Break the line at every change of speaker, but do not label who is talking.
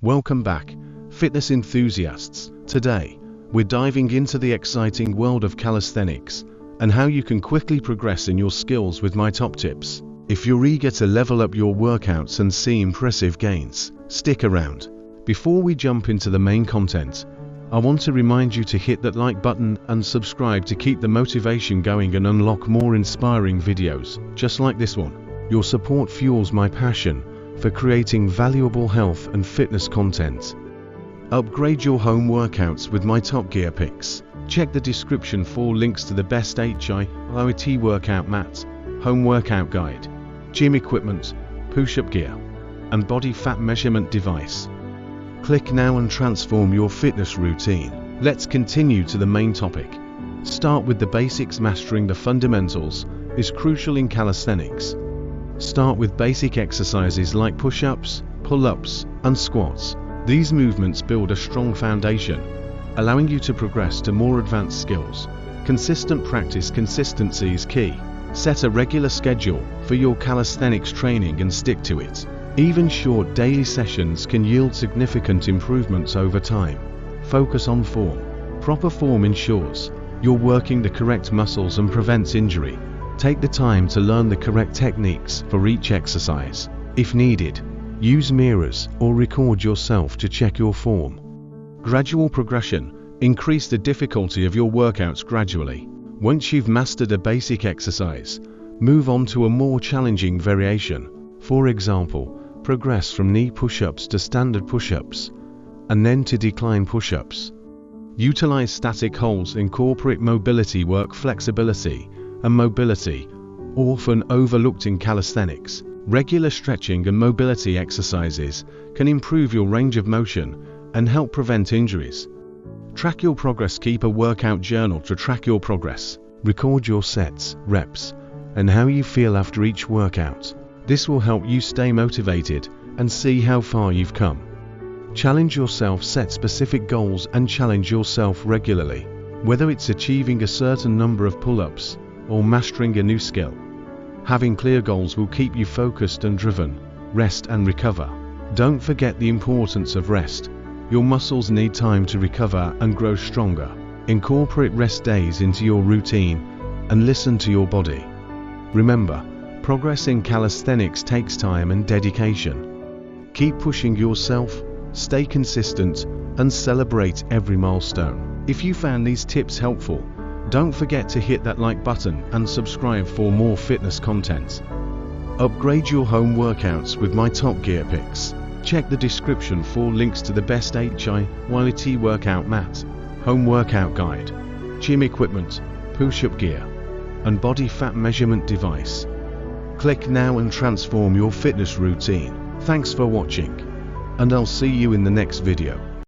Welcome back, fitness enthusiasts. Today, we're diving into the exciting world of calisthenics and how you can quickly progress in your skills with my top tips. If you're eager to level up your workouts and see impressive gains, stick around. Before we jump into the main content, I want to remind you to hit that like button and subscribe to keep the motivation going and unlock more inspiring videos, just like this one. Your support fuels my passion for creating valuable health and fitness content. Upgrade your home workouts with my top gear picks. Check the description for links to the best HIIT workout mat, home workout guide, gym equipment, push-up gear, and body fat measurement device. Click now and transform your fitness routine. Let's continue to the main topic. Start with the basics. Mastering the fundamentals is crucial in calisthenics. Start with basic exercises like push-ups, pull-ups, and squats. These movements build a strong foundation, allowing you to progress to more advanced skills. Consistent practice. Consistency is key. Set a regular schedule for your calisthenics training and stick to it. Even short daily sessions can yield significant improvements over time. Focus on form. Proper form ensures you're working the correct muscles and prevents injury. Take the time to learn the correct techniques for each exercise. If needed, use mirrors or record yourself to check your form. Gradual progression. Increase the difficulty of your workouts gradually. Once you've mastered a basic exercise, move on to a more challenging variation. For example, progress from knee push-ups to standard push-ups, and then to decline push-ups. Utilize static holds. Incorporate mobility work. Flexibility and mobility, often overlooked in calisthenics. Regular stretching and mobility exercises can improve your range of motion and help prevent injuries. Track your progress. Keep a workout journal to track your progress. Record your sets, reps, and how you feel after each workout. This will help you stay motivated and see how far you've come. Challenge yourself. Set specific goals and challenge yourself regularly. Whether it's achieving a certain number of pull-ups or mastering a new skill, having clear goals will keep you focused and driven. Rest and recover. Don't forget the importance of rest. Your muscles need time to recover and grow stronger. Incorporate rest days into your routine and listen to your body. Remember, progress in calisthenics takes time and dedication. Keep pushing yourself, stay consistent, and celebrate every milestone. If you found these tips helpful, don't forget to hit that like button and subscribe for more fitness content. Upgrade your home workouts with my top gear picks. Check the description for links to the best HIIT workout mat, home workout guide, gym equipment, push-up gear, and body fat measurement device. Click now and transform your fitness routine. Thanks for watching, and I'll see you in the next video.